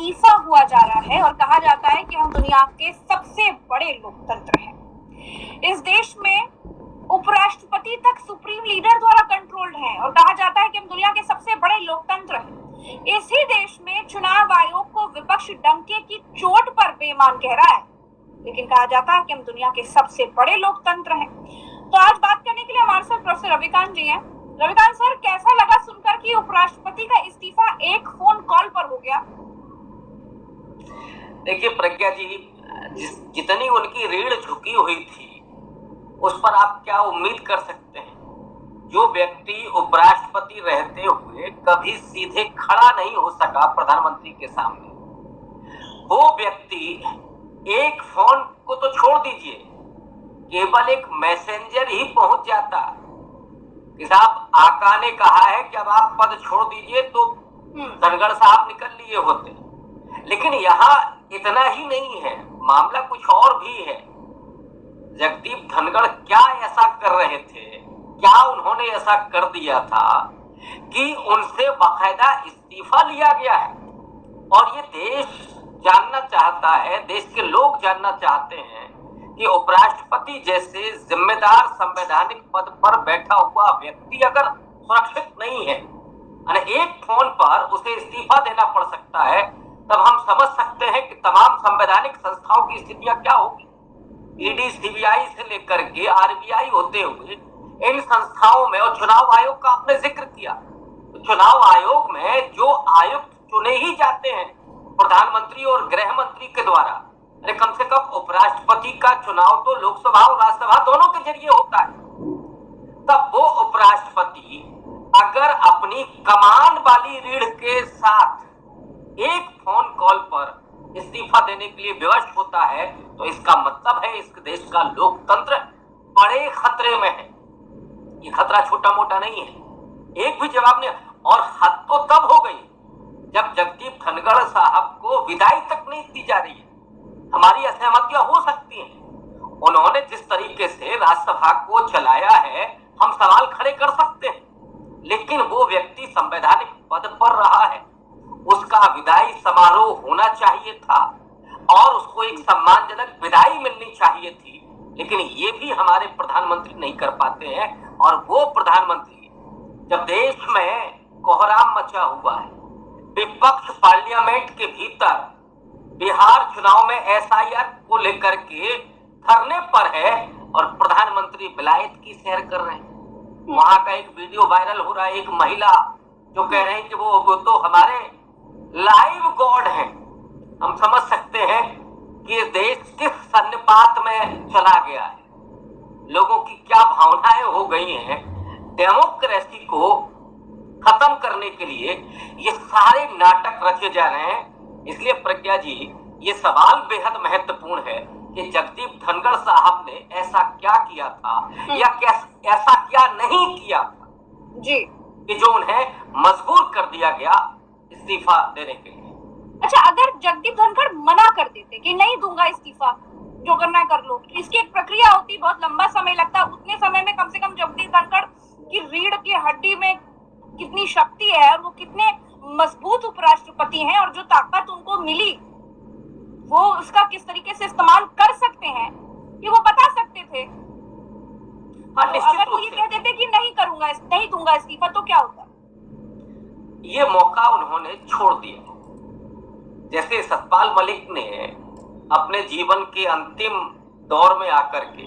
इस्तीफा हुआ जा रहा है और कहा जाता है कि हम दुनिया के सबसे बड़े लोकतंत्र हैं। इस देश में उपराष्ट्रपति तक सुप्रीम लीडर द्वारा कंट्रोल्ड है और कहा जाता है कि हम दुनिया के सबसे बड़े लोकतंत्र हैं। इसी देश में चुनाव आयोग को विपक्ष डंके की चोट पर बेईमान कह रहा है, लेकिन कहा जाता है कि हम दुनिया के सबसे बड़े लोकतंत्र हैं। तो आज बात करने के लिए हमारे साथ प्रोफेसर रविकांत जी हैं। रविकांत सर, कैसा लगा सुनकर कि उपराष्ट्रपति का इस्तीफा एक फोन कॉल पर हो गया? देखिए प्रज्ञा जी, जितनी उनकी रीढ़ झुकी हुई थी उस पर आप क्या उम्मीद कर सकते हैं। जो व्यक्ति उपराष्ट्रपति रहते हुए कभी सीधे खड़ा नहीं हो सका प्रधानमंत्री के सामने, वो व्यक्ति एक फोन को तो छोड़ दीजिए, केवल एक मैसेंजर ही पहुंच जाता कि साहब आका ने कहा है कि अब आप पद छोड़ दीजिए, तो धनखड़ साहब निकल लिए होते। लेकिन यहाँ इतना ही नहीं है, मामला कुछ और भी है। जगदीप धनखड़ क्या ऐसा कर रहे थे, क्या उन्होंने ऐसा कर दिया था कि उनसे बाकायदा इस्तीफा लिया गया है। और ये देश जानना चाहता है, देश के लोग जानना चाहते हैं कि उपराष्ट्रपति जैसे जिम्मेदार संवैधानिक पद पर बैठा हुआ व्यक्ति अगर सुरक्षित नहीं है, एक फोन पर उसे इस्तीफा देना पड़ सकता है, तब हम समझ सकते हैं कि तमाम संवैधानिक संस्थाओं की स्थितियां क्या होगी। ईडी, सीबीआई से लेकर के आरबीआई होते हुए इन संस्थाओं में, और चुनाव आयोग का आपने जिक्र किया, तो चुनाव आयोग में जो आयुक्त चुने ही जाते हैं प्रधानमंत्री और गृह मंत्री के द्वारा, अरे कम से कम उपराष्ट्रपति का चुनाव तो लोकसभा और राज्यसभा दोनों के जरिए होता है। तब वो उपराष्ट्रपति अगर अपनी कमान वाली रीढ़ के साथ एक फोन कॉल पर इस्तीफा देने के लिए विवश होता है, तो इसका मतलब है इस देश का लोकतंत्र बड़े खतरे में है। ये खतरा छोटा मोटा नहीं है। एक भी जवाब नहीं। और हद तो तब हो गई जब जगदीप धनखड़ साहब को विदाई तक नहीं दी जा रही है। हमारी असहमतियां हो सकती हैं, उन्होंने जिस तरीके से राज्यसभा को चलाया है हम सवाल खड़े कर सकते हैं, लेकिन वो व्यक्ति संवैधानिक पद पर रहा है, उसका विदाई समारोह होना चाहिए था और उसको एक सम्मानजनक विदाई मिलनी चाहिए थी। लेकिन ये भी हमारे प्रधानमंत्री नहीं कर पाते हैं। और वो प्रधानमंत्री, जब देश में कोहराम मचा हुआ है, विपक्ष पार्लियामेंट के भीतर बिहार चुनाव में एसआईआर को लेकर के धरने पर है और प्रधानमंत्री विलायत की सैर कर रहे हैं। वहां का एक वीडियो वायरल हो रहा है, एक महिला जो कह रहे हैं कि वो तो हमारे लाइव गॉड हैं। हम समझ सकते हैं कि ये देश किस सन्निपात में चला गया है, लोगों की क्या भावनाएं हो गई हैं। डेमोक्रेसी को खत्म करने के लिए ये सारे नाटक रचे जा रहे हैं। इसलिए प्रज्ञा जी, ये सवाल बेहद महत्वपूर्ण है कि जगदीप धनखड़ साहब ने ऐसा क्या किया था या ऐसा क्या नहीं किया था जी कि जो उन्हें मजबूर कर दिया गया इस्तीफा देने के लिए। अच्छा, अगर जगदीप धनखड़ मना कर देते कि नहीं दूंगा इस्तीफा, जो करना है कर लो, तो इसकी एक प्रक्रिया होती, बहुत लंबा समय लगता। उतने समय में कम से कम जगदीप धनखड़ की रीढ़ की हड्डी में कितनी शक्ति है और वो कितने मजबूत उपराष्ट्रपति हैं और जो ताकत उनको मिली वो उसका किस तरीके से इस्तेमाल कर सकते हैं, ये वो बता सकते थे। तो अगर वो ये कह देते कि नहीं करूंगा, नहीं दूंगा इस्तीफा, तो क्या होता? ये मौका उन्होंने छोड़ दिया। जैसे सतपाल मलिक ने अपने जीवन के अंतिम दौर में आकर के,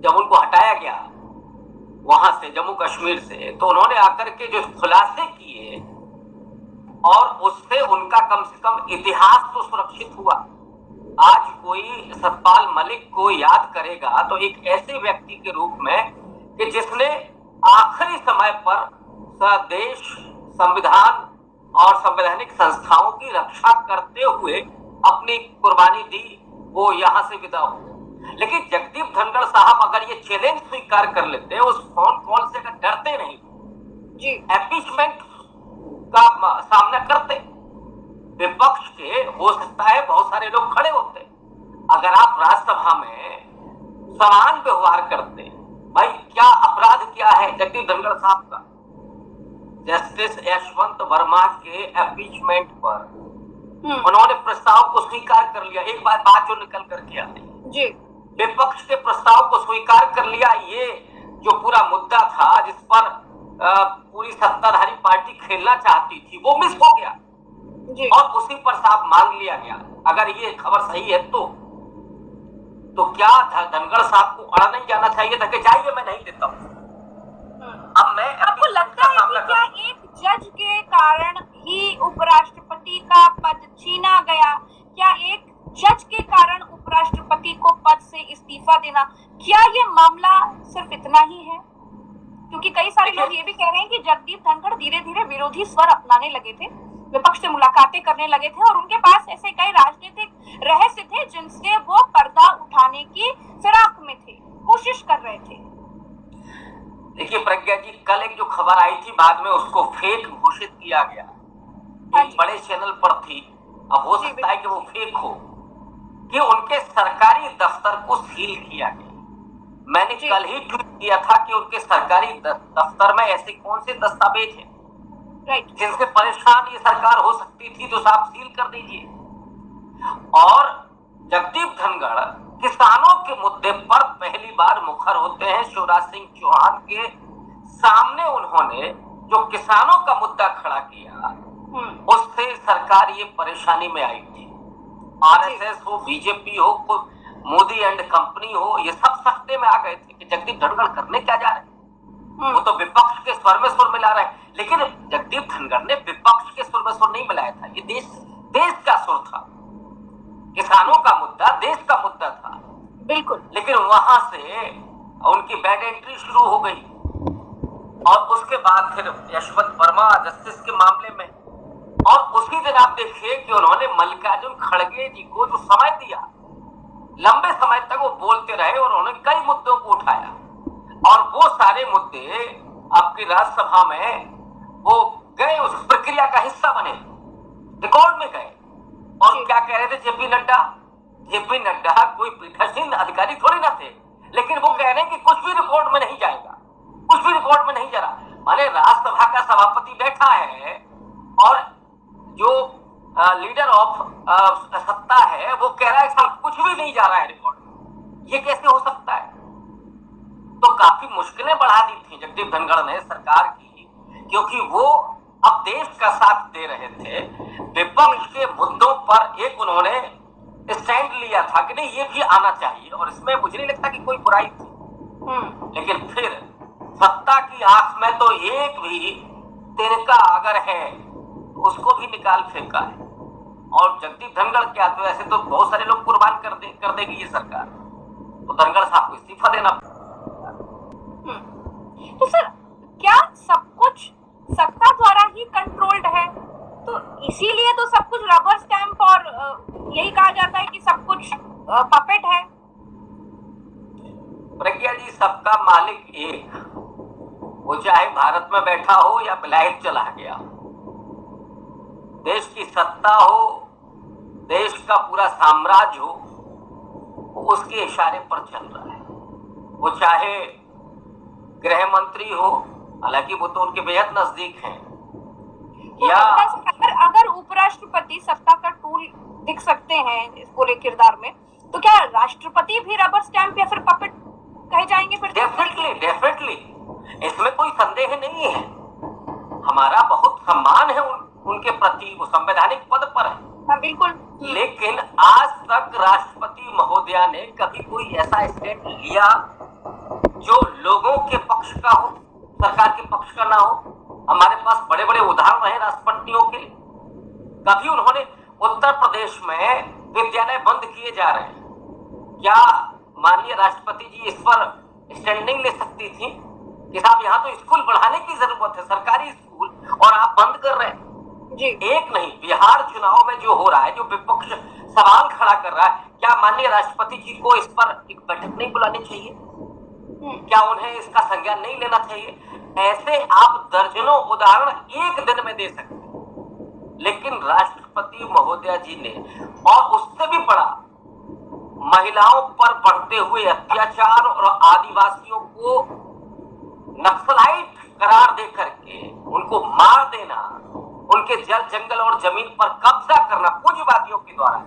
जब उनको हटाया गया वहां से, जम्मू कश्मीर से, तो उन्होंने आकर के जो खुलासे किए और उससे उनका कम से कम इतिहास तो सुरक्षित हुआ। आज कोई सतपाल मलिक को याद करेगा तो एक ऐसे व्यक्ति के रूप में कि जिसने आखिरी समय पर देश, संविधान और संवैधानिक संस्थाओं की रक्षा करते हुए अपनी कुर्बानी दी, वो यहां से विदा हुए। लेकिन जगदीप धनखड़ साहब अगर ये चैलेंज स्वीकार कर लेते, उस फोन कॉल से अगर डरते नहीं जी, एम्पीचमेंट का सामना करते, विपक्ष के हो सकता है बहुत सारे लोग खड़े होते। अगर आप राज्यसभा में समान व्यवहार करते, भाई क्या अपराध क्या है जगदीप धनखड़ साहब का? जस्टिस यशवंत वर्मा के एम्पीचमेंट पर उन्होंने प्रस्ताव को स्वीकार कर लिया। एक बात जो निकल करके आ रही जी, विपक्ष के प्रस्ताव को स्वीकार कर लिया। ये जो पूरा मुद्दा था जिस पर पूरी सत्ताधारी पार्टी खेलना चाहती थी वो मिस हो गया जी। और उसी पर साफ मान लिया गया। अगर ये खबर सही है तो क्या धनखड़ साहब को अड़ा नहीं जाना चाहिए था कि जाइए मैं नहीं देता हूं। अब मैं आपको लगता है कि क्या एक जज के कारण ही उपराष्ट्रपति का पद छीना गया? क्या एक जज के कारण उपराष्ट्रपति को पद से इस्तीफा देना, क्या ये मामला सिर्फ इतना ही है? क्योंकि कई सारे लोग ये भी कह रहे हैं कि जगदीप धनखड़ धीरे धीरे विरोधी स्वर अपनाने लगे थे, विपक्ष से मुलाकातें करने लगे थे और उनके पास ऐसे कई राजनीतिक रहस्य थे जिनसे वो पर्दा उठाने की फिराक में थे, कोशिश कर रहे थे। देखिए प्रज्ञा जी, कल एक जो खबर आई थी बाद में उसको फेक घोषित किया गया, एक बड़े चैनल पर थी। अब हो सकता है कि वो फेक हो, कि उनके सरकारी दफ्तर को सील किया गया। मैंने कल ही ट्वीट किया था कि उनके सरकारी दफ्तर में ऐसे कौन से दस्तावेज हैं जिनसे परेशान ये सरकार हो सकती थी, तो साफ सील कर दीजिए। और जगदीप धनखड़ किसानों के मुद्दे पर पहली बार मुखर होते हैं। शिवराज सिंह चौहान के सामने उन्होंने जो किसानों का मुद्दा खड़ा किया उससे सरकार ये परेशानी में आई थी। आरएसएस हो, बीजेपी हो, मोदी एंड कंपनी हो, ये सब सख्ते में आ गए थे कि जगदीप धनखड़ करने क्या जा रहे हैं। वो तो विपक्ष के स्वर में स्वर मिला रहे हैं, लेकिन जगदीप धनखड़ ने विपक्ष के स्वर में स्वर नहीं मिलाया था। ये देश का सुर था, किसानों का मुद्दा देश का मुद्दा था। बिल्कुल। लेकिन वहां से उनकी बैड एंट्री शुरू हो गई और उसके बाद फिर यशवंत वर्मा जस्टिस के मामले में, और उसी दिन आप देखिए कि उन्होंने मल्लिकार्जुन खड़गे जी को जो समय दिया, लंबे समय तक वो बोलते रहे और उन्होंने कई मुद्दों को उठाया और वो सारे मुद्दे आपकी राज्यसभा में वो गए, उस प्रक्रिया का हिस्सा बने, रिकॉर्ड में गए। और क्या कह रहे थे जेपी नड्डा कोई पीठासीन अधिकारी थोड़ी ना थे, लेकिन वो कह रहे हैं कि कुछ भी रिकॉर्ड में नहीं जाएगा, कुछ भी रिकॉर्ड में नहीं जा रहा। माने राज्यसभा का सभापति बैठा है और जो लीडर ऑफ सत्ता है वो कह रहा है कि कुछ भी नहीं जा रहा है रिकॉर्ड। ये कैसे हो सकता है? तो काफी मुश्किलें बढ़ा दी थी जगदीप धनखड़ ने सरकार की, क्योंकि वो अब देश का साथ दे रहे थे। विपक्ष के मुद्दों पर एक उन्होंने स्टैंड लिया था कि नहीं ये भी आना चाहिए, और इसमें मुझे नहीं लगता कि कोई बुराई थी। लेकिन फिर सत्ता की आंख में तो एक भी तिनका अगर है उसको भी निकाल फेंका है। और जगदीप धनखड़ क्या, तो ऐसे तो बहुत सारे लोग कुर्बान कर देगी ये सरकार, तो धनखड़ साहब को इस्तीफा देना। तो सर, क्या सब कुछ सत्ता द्वारा ही कंट्रोल्ड है? तो इसीलिए तो सब कुछ रबर स्टैंप और यही कहा जाता है कि सब कुछ पपेट है। प्रज्ञा जी, सबका मालिक एक, वो चाहे भारत में बैठा हो या विलायत चला गया, देश की सत्ता हो, देश का पूरा साम्राज्य हो, वो उसके इशारे पर चल रहा है। वो चाहे गृह मंत्री हो, हालांकि वो तो उनके बेहद नजदीक हैं, या अगर उपराष्ट्रपति सत्ता का टूल दिख सकते हैं इस पूरे किरदार में, तो क्या राष्ट्रपति भी रबर स्टैंप या फिर पपेट कहे जाएंगे फिर? डेफिनेटली इसमें कोई संदेह नहीं है। हमारा बहुत सम्मान है उनके प्रति, वो संवैधानिक पद पर है। हाँ, बिल्कुल। लेकिन आज तक राष्ट्रपति महोदया ने कभी कोई ऐसा स्टैंड लिया जो लोगों के पक्ष का हो, सरकार के पक्ष का ना हो। हमारे पास बड़े बड़े उदाहरण रहे राष्ट्रपतियों के। कभी उन्होंने उत्तर प्रदेश में विद्यालय बंद किए जा रहे हैं, क्या माननीय राष्ट्रपति जी इस पर स्टैंड नहीं ले सकती थी कि साहब यहाँ तो स्कूल बढ़ाने की जरूरत है, सरकारी स्कूल, और आप बंद कर रहे हैं? जी। एक नहीं, बिहार चुनाव में जो हो रहा है, जो विपक्ष सवाल खड़ा कर रहा है, क्या माननीय राष्ट्रपति जी को इस पर एक बैठक नहीं बुलानी चाहिए? क्या उन्हें इसका संज्ञान नहीं लेना चाहिए? ऐसे आप दर्जनों उदाहरण एक दिन में दे सकते हैं। लेकिन राष्ट्रपति महोदया जी ने, और उससे भी बड़ा, महिलाओं पर बढ़ते हुए अत्याचार और आदिवासियों को नक्सलाइट करार दे करके उनको मार देना, उनके जल जंगल और जमीन पर कब्जा करना पूंजीवादियों के द्वारा,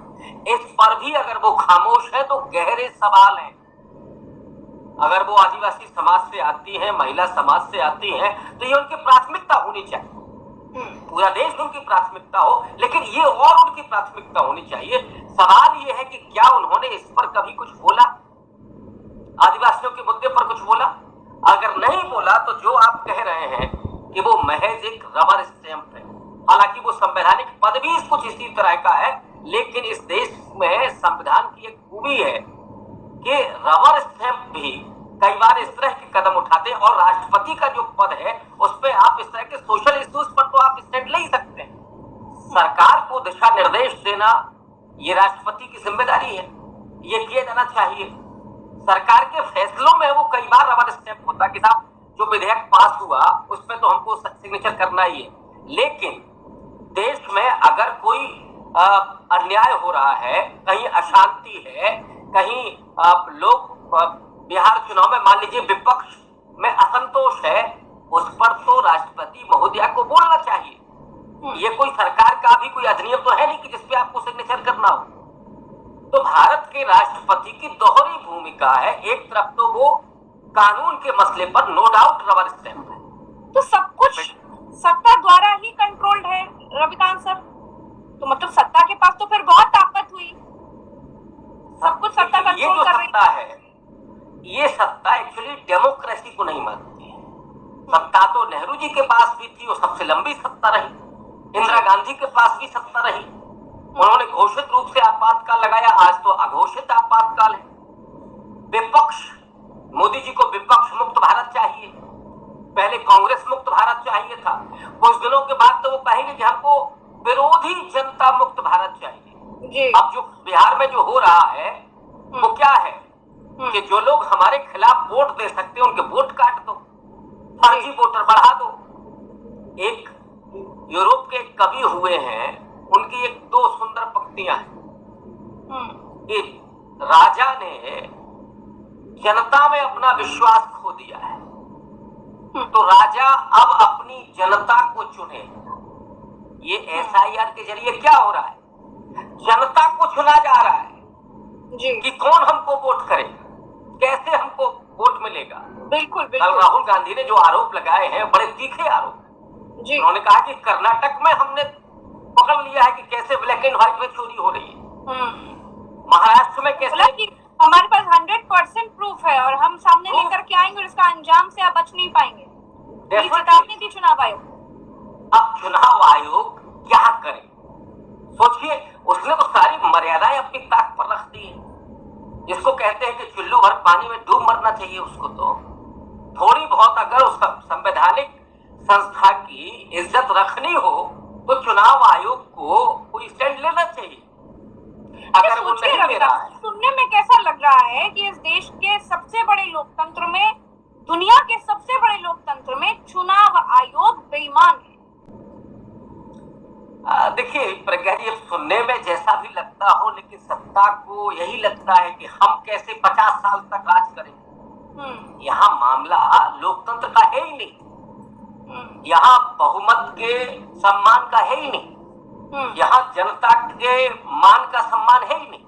इस पर भी अगर वो खामोश है तो गहरे सवाल हैं। अगर वो आदिवासी समाज से आती हैं, महिला समाज से आती हैं, तो ये उनकी प्राथमिकता होनी चाहिए। पूरा देश उनकी प्राथमिकता हो, लेकिन ये और उनकी प्राथमिकता होनी चाहिए। सवाल ये है कि क्या उन्होंने इस पर कभी कुछ बोला, आदिवासियों के मुद्दे पर कुछ बोला? अगर नहीं बोला तो जो आप कह रहे हैं कि वो महज एक रबर स्टैंप है, हालांकि वो संवैधानिक पद भी कुछ इसी तरह का है, लेकिन इस देश में संविधान की एक खूबी है कि रबर स्टैंप भी कई बार इस तरह के कदम उठाते हैं, और राष्ट्रपति का जो पद है उस पर आप इस तरह के सोशल इश्यूज पर तो आप स्टैंड ले ही सकते हैं। सरकार को दिशा निर्देश देना ये राष्ट्रपति की जिम्मेदारी है, ये किया जाना चाहिए। सरकार के फैसलों में वो कई बार रबर स्टैंप होता कि साहब जो विधेयक पास हुआ उस पर तो हमको सिग्नेचर करना ही है, लेकिन देश में अगर कोई अन्याय हो रहा है, कहीं अशांति है, कहीं लोग बिहार चुनाव में मान लीजिए विपक्ष में असंतोष है, उस पर तो राष्ट्रपति महोदया को बोलना चाहिए। ये कोई सरकार का भी कोई अधिनियम तो है नहीं कि जिसपे आपको सिग्नेचर करना हो। तो भारत के राष्ट्रपति की दोहरी भूमिका है, एक तरफ तो वो कानून के मसले पर नो डाउट रबर स्टैंप है, तो सब कुछ सत्ता द्वारा ही कंट्रोल्ड है रविकांत सर। तो मतलब सत्ता के पास तो फिर बहुत ताकत हुई, सब कुछ सत्ता कंट्रोल कर रही है। ये सत्ता एक्चुअली डेमोक्रेसी को नहीं मानती है। सत्ता तो नेहरू जी के पास भी थी, वो सबसे लंबी सत्ता रही। इंदिरा गांधी के पास भी सत्ता रही, उन्होंने घोषित रूप से आपातकाल लगाया, आज तो अघोषित आपातकाल है। विपक्ष, मोदी जी को विपक्ष मुक्त भारत चाहिए, पहले कांग्रेस मुक्त भारत चाहिए था, कुछ दिनों के बाद तो वो कहेंगे कि हमको विरोधी जनता मुक्त भारत चाहिए। अब जो बिहार में जो हो रहा है वो क्या है कि जो लोग हमारे खिलाफ वोट दे सकते हैं उनके वोट काट दो, फर्जी वोटर बढ़ा दो। एक यूरोप के कवि हुए हैं, उनकी एक दो सुंदर पंक्तियां हैं कि राजा ने जनता में अपना विश्वास खो दिया है, तो राजा अब अपनी जनता को चुने। ये एसआईआर के जरिए क्या हो रहा है, जनता को चुना जा रहा है कि कौन हमको वोट करेगा, कैसे हमको वोट मिलेगा। बिल्कुल कल बिल्कुल। राहुल गांधी ने जो आरोप लगाए हैं बड़े तीखे आरोप, उन्होंने कहा कि कर्नाटक में हमने पकड़ लिया है कि कैसे ब्लैक एंड व्हाइट में चोरी हो रही है, महाराष्ट्र में कैसे, हमारे पास 100% प्रूफ है और हम सामने लेकर के आएंगे और इसका अंजाम से आप बच नहीं पाएंगे। चेतावनी थी चुनाव आयोग। अब चुनाव आयोग क्या करे, सोचिए, उसने तो सारी मर्यादाएं अपनी ताक पर रख दी है। जिसको कहते हैं कि चुल्लू भर पानी में डूब मरना चाहिए, उसको तो थोड़ी बहुत अगर उस संवैधानिक संस्था की इज्जत रखनी हो तो चुनाव आयोग को कोई स्टैंड लेना चाहिए। अगर वो नहीं ले रहा है, सुनने में कैसा लग रहा है कि इस देश के सबसे बड़े लोकतंत्र में, दुनिया के सबसे बड़े लोकतंत्र में चुनाव आयोग बेईमान है। देखिए प्रज्ञा जी, सुनने में जैसा भी लगता हो, लेकिन सत्ता को यही लगता है कि हम कैसे 50 साल तक राज करेंगे। यहाँ मामला लोकतंत्र का है ही नहीं, यहाँ बहुमत के सम्मान का है ही नहीं, यहाँ जनता के मान का सम्मान है ही नहीं।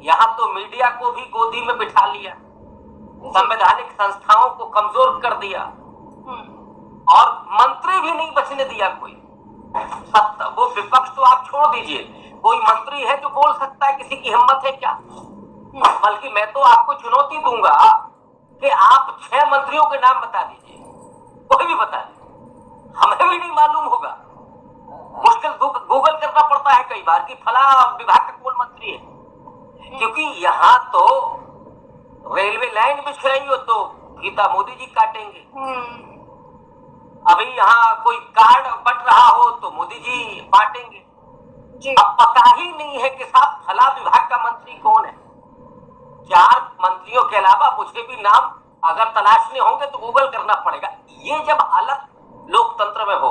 यहाँ तो मीडिया को भी गोदी में बिठा लिया, संवैधानिक संस्थाओं को कमजोर कर दिया, और मंत्री भी नहीं बचने दिया कोई। सत्ता, वो विपक्ष तो आप छोड़ दीजिए, कोई मंत्री है जो बोल सकता है, किसी की हिम्मत है क्या? बल्कि मैं तो आपको चुनौती दूंगा कि आप 6 मंत्रियों के नाम बता दीजिए, कोई भी बता दे, हमें भी नहीं मालूम होगा। मुश्किल गूगल करना पड़ता है कई बार कि फला विभाग का कौन मंत्री है, क्योंकि यहाँ तो रेलवे लाइन बिछ रही हो तो गीता मोदी जी काटेंगे, अभी यहाँ कोई कार्ड बट रहा हो तो मोदी जी बांटेंगे। अब पता ही नहीं है कि साहब फला विभाग का मंत्री कौन है। 4 मंत्रियों के अलावा मुझे भी नाम अगर तलाशने होंगे तो गूगल करना पड़ेगा। ये जब हालत लोकतंत्र में हो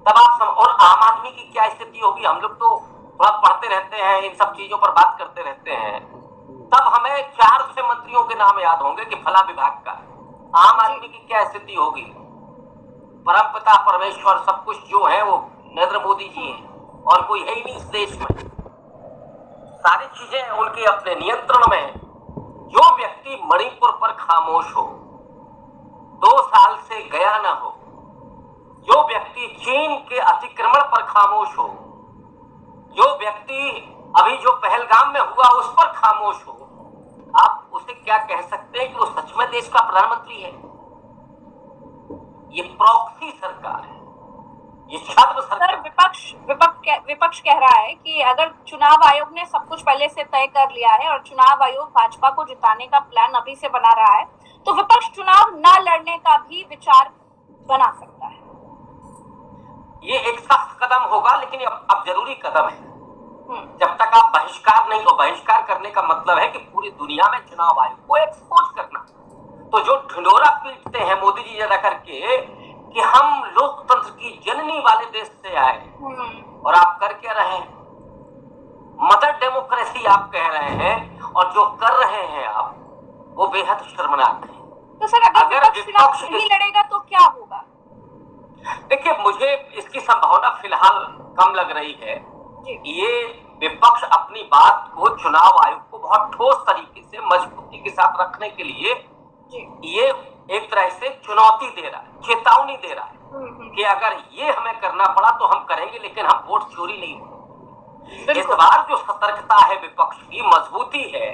तब आप और आम आदमी की क्या स्थिति होगी। हम लोग तो थोड़ा पढ़ते रहते हैं, इन सब चीजों पर बात करते रहते हैं, तब हमें 4-6 मंत्रियों के नाम याद होंगे कि फला विभाग का। आम आदमी की क्या स्थिति होगी। परमपिता परमेश्वर सब कुछ जो है वो नरेंद्र मोदी जी हैं और कोई है ही नहीं इस देश में। सारी चीजें उनके अपने नियंत्रण में है। जो व्यक्ति मणिपुर पर खामोश हो, 2 साल से गया ना हो, जो व्यक्ति चीन के अतिक्रमण पर खामोश हो, जो व्यक्ति अभी जो पहलगाम में हुआ उस पर खामोश हो, आप उसे क्या कह सकते हैं कि वो सच में देश का प्रधानमंत्री है? ये प्रॉक्सी सरकार है, ये छद्म सरकार। सर, विपक्ष कह रहा है कि अगर चुनाव आयोग ने सब कुछ पहले से तय कर लिया है और चुनाव आयोग भाजपा को जिताने का प्लान अभी से बना रहा है, तो विपक्ष चुनाव न लड़ने का भी विचार बना सकता है। ये एक सख्त कदम होगा, लेकिन अब जरूरी कदम है। जब तक आप बहिष्कार नहीं, तो बहिष्कार करने का मतलब है कि पूरी दुनिया में चुनाव आयोग को एक्सपोज करना। तो जो ढिंढोरा पीटते हैं मोदी जी जरा करके कि हम लोकतंत्र की जननी वाले देश से आए, और आप कर क्या रहे हैं? मदर डेमोक्रेसी आप कह रहे हैं, और जो कर रहे हैं आप वो बेहद शर्मनाक है। तो सर, अगर विपक्ष नहीं लड़ेगा तो क्या होगा? देखिए, मुझे इसकी संभावना फिलहाल कम लग रही है। ये विपक्ष अपनी बात को चुनाव आयोग को बहुत ठोस तरीके से मजबूती के साथ रखने के लिए ये एक तरह से चुनौती दे रहा है, चेतावनी दे रहा है कि अगर ये हमें करना पड़ा तो हम करेंगे, लेकिन हम वोट चोरी नहीं होंगे। इस बार जो सतर्कता है विपक्ष की, मजबूती है,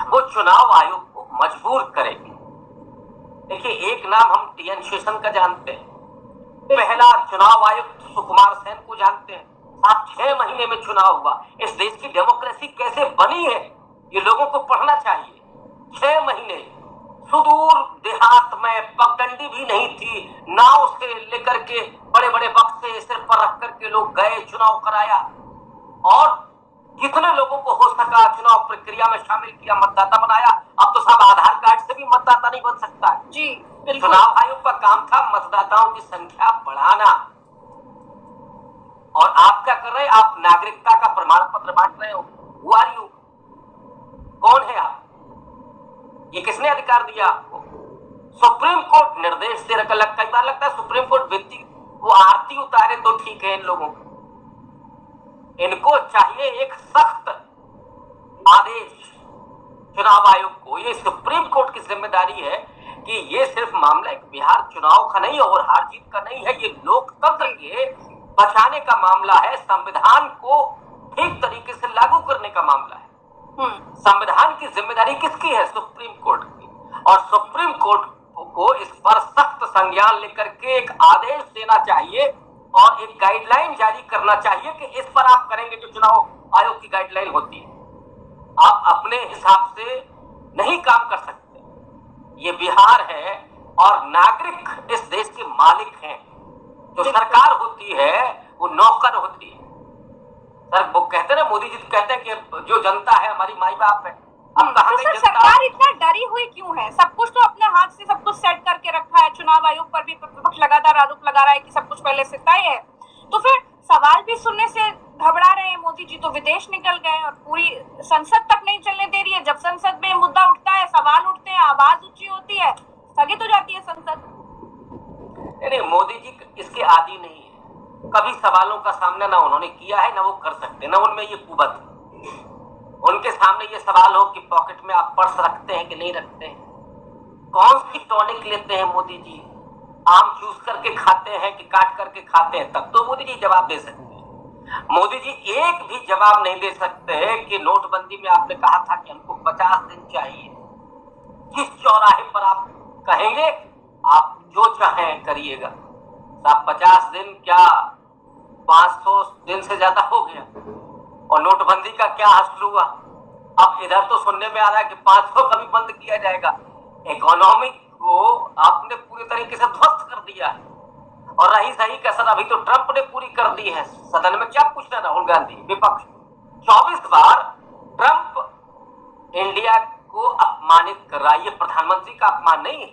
वो चुनाव आयोग को मजबूर करेगी। देखिए, एक नाम हम टीएन शेषन का जानते हैं, पहला चुनाव आयुक्त सुकुमार सेन को जानते हैं। 6 महीने में चुनाव हुआ। इस देश की डेमोक्रेसी कैसे बनी है ये लोगों को पढ़ना चाहिए। 6 महीने सुदूर देहात में पगडंडी भी नहीं थी, नाव से लेकर के बड़े बड़े बक्से सिर पर रख करके लोग गए, चुनाव कराया, और कितने लोगों को हो सका चुनाव प्रक्रिया में शामिल किया, मतदाता बनाया। अब तो सब आधार कार्ड से भी मतदाता नहीं बन सकता है। जी, चुनाव आयोग का काम था मतदाताओं की संख्या बढ़ाना, और आप क्या कर रहे हैं? आप नागरिकता का प्रमाण पत्र बांट रहे हो। Who are you? कौन है आप? ये किसने अधिकार दिया आपको? सुप्रीम कोर्ट निर्देश दे रखा। कई बार लगता है सुप्रीम कोर्ट वित्तीय वो आरती उतारे तो ठीक है। इन लोगों को, इनको चाहिए एक सख्त आदेश चुनाव आयोग को। ये सुप्रीम कोर्ट की जिम्मेदारी है कि ये सिर्फ मामला एक बिहार चुनाव का नहीं और हार जीत का नहीं है, ये लोकतंत्र के बचाने का मामला है, संविधान को ठीक तरीके से लागू करने का मामला है। संविधान की जिम्मेदारी किसकी है? सुप्रीम कोर्ट की। और सुप्रीम कोर्ट को इस पर सख्त संज्ञान लेकर के एक आदेश देना चाहिए और एक गाइडलाइन जारी करना चाहिए कि इस पर आप करेंगे जो चुनाव आयोग की गाइडलाइन होती है। आप अपने हिसाब से नहीं काम कर सकते। ये बिहार है और नागरिक इस देश के मालिक हैं। जो सरकार होती है वो नौकर होती है। सर, वो कहते हैं ना, मोदी जी कहते हैं कि जो जनता है हमारी माई बाप है। अब कहां गई जनता? सरकार इतना डरी हुई क्यों है? सब कुछ तो अपने हाथ से सब कुछ सेट करके रखा है। चुनाव आयोग पर भी विपक्ष लगातार आरोप लगा रहा है कि सब कुछ पहले से तय है, तो फिर सवाल भी सुनने से घबरा रहे हैं। मोदी जी तो विदेश निकल गए और पूरी संसद तक नहीं चलने दे रही है। जब संसद में मुद्दा उठता है, सवाल उठते हैं, आवाज ऊंची होती है, स्थगित हो जाती है संसद। नहीं, मोदी जी इसके आदी नहीं है। कभी सवालों का सामना ना उन्होंने किया है, ना वो कर सकते, ना उनमें ये कुवत है। उनके सामने ये सवाल हो कि पॉकेट में आप पर्स रखते हैं कि नहीं रखते हैं, कौन सी टॉनिक लेते हैं मोदी जी, आम चूस करके खाते हैं कि काट करके खाते हैं, तब तो मोदी जी जवाब दे सकते हैं। मोदी जी एक भी जवाब नहीं दे सकते कि नोटबंदी में आपने कहा था कि हमको 50 दिन चाहिए। किस चौराहे पर आप कहेंगे आप जो चाहें करिएगा? साहब, 50 दिन क्या 500 दिन से ज्यादा हो गया। और नोटबंदी का क्या हासिल हुआ? अब इधर तो सुनने में आ रहा है कि 500 का भी बंद किया जाएगा। इकोनॉमी को आपने पूरी तरीके से ध्वस्त कर दिया है। और रही सही कसर अभी तो ट्रंप ने पूरी कर दी है। सदन में क्या पूछ रहे राहुल गांधी विपक्ष? 24 बार ट्रंप इंडिया को अपमानित कर रहा है। ये प्रधानमंत्री का अपमान नहीं है,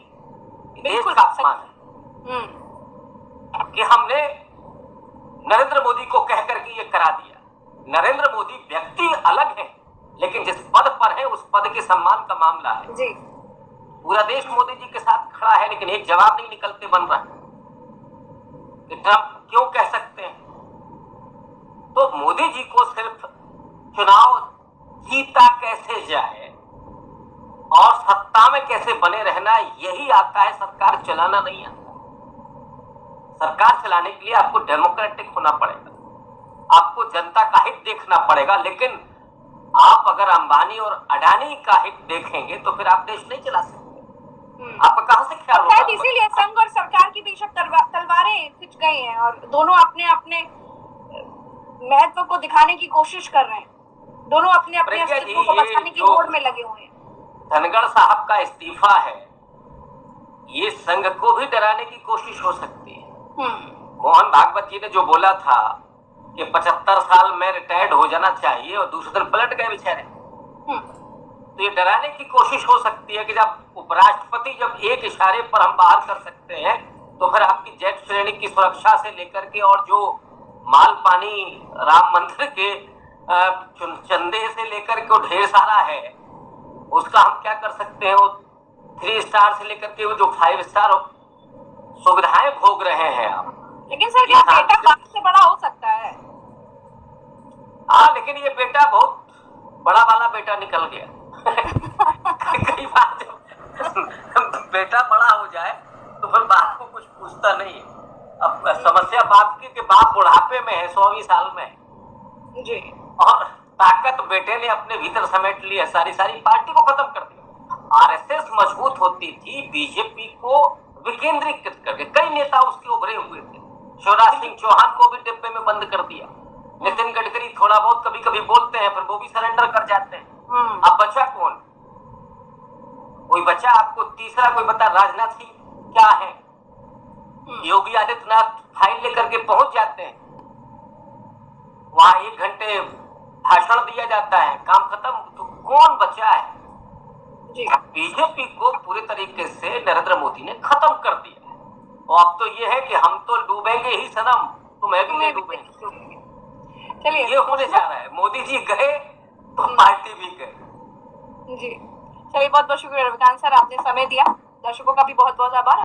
देश का अपमान है कि हमने नरेंद्र मोदी को कह करके ये करा दिया। नरेंद्र मोदी व्यक्ति अलग है, लेकिन जिस पद पर है उस पद के सम्मान का मामला है जी। पूरा देश मोदी जी के साथ खड़ा है, लेकिन एक जवाब नहीं निकलते बन रहा। कि ट्रंप क्यों कह सकते हैं। तो मोदी जी को सिर्फ चुनाव जीता कैसे जाए और सत्ता में कैसे बने रहना यही आता है, सरकार चलाना नहीं आता। सरकार चलाने के लिए आपको डेमोक्रेटिक होना पड़ेगा, आपको जनता का हित देखना पड़ेगा। लेकिन आप अगर अंबानी और अडानी का हित देखेंगे तो फिर आप देश नहीं चला सकते। आपका कहां से ख्याल होगा? शायद इसीलिए संघ और सरकार के बीच तलवारें खिंच गई हैं और दोनों अपने अपने महत्व को दिखाने की कोशिश कर रहे हैं। दोनों अपने अपने अस्तित्व को बचाने की होड़ में लगे हुए हैं। धनगढ़ साहब का इस्तीफा है, ये संघ को भी डराने की कोशिश हो सकती है। मोहन भागवत जी ने जो बोला था कि 75 साल में रिटायर्ड हो जाना चाहिए और दूसरे दिन पलट गए बेचारे, तो ये डराने की कोशिश हो सकती है कि जब उपराष्ट्रपति जब एक इशारे पर हम बाहर कर सकते हैं तो फिर आपकी जेट श्रेणी की सुरक्षा से लेकर के और जो माल पानी राम मंदिर के चंदे से लेकर के ढेर सारा है, उसका हम क्या कर सकते हैं। वो 3 स्टार से लेकर के वो जो 5 स्टार सुविधाएं भोग रहे हैं आप। लेकिन सर क्या बेटा बाप से बड़ा हो सकता है? हाँ, लेकिन ये बेटा बहुत बड़ा वाला बेटा निकल गया। कई बार जब बेटा बड़ा हो जाए तो फिर बाप को कुछ पूछता नहीं है। अब समस्या बाप की कि बाप बुढ़ापे में है, 100वीं साल में है जी, और ताकत बेटे ने अपने भीतर समेट ली है, सारी पार्टी को खत्म कर दिया। आरएसएस मजबूत होती थी बीजेपी को विकेंद्रीकृत करके, कई नेता उसके उभरे हुए थे। शिवराज सिंह चौहान को भी डिब्बे में बंद कर दिया। नितिन गडकरी थोड़ा बहुत कभी कभी बोलते हैं, फिर वो भी सरेंडर कर जाते हैं। अब बचा कौन? कोई बचा आपको तीसरा कोई बता? राजनाथ सिंह क्या है? योगी आदित्यनाथ फाइल लेकर के पहुंच जाते हैं, वहां 1 घंटे भाषण दिया जाता है, काम खत्म। तो कौन बचा है? बीजेपी को पूरे तरीके से नरेंद्र मोदी ने खत्म कर दिया है। और अब तो ये है कि हम तो डूबेंगे ही सनम, तुम्हें भी नहीं डूबेंगे। चलिए, ये होने जा रहा है। मोदी जी गए तो पार्टी भी गई। जी, चलिए, बहुत बहुत शुक्रिया रविकांत सर, आपने समय दिया। दर्शकों का भी बहुत बहुत आभार।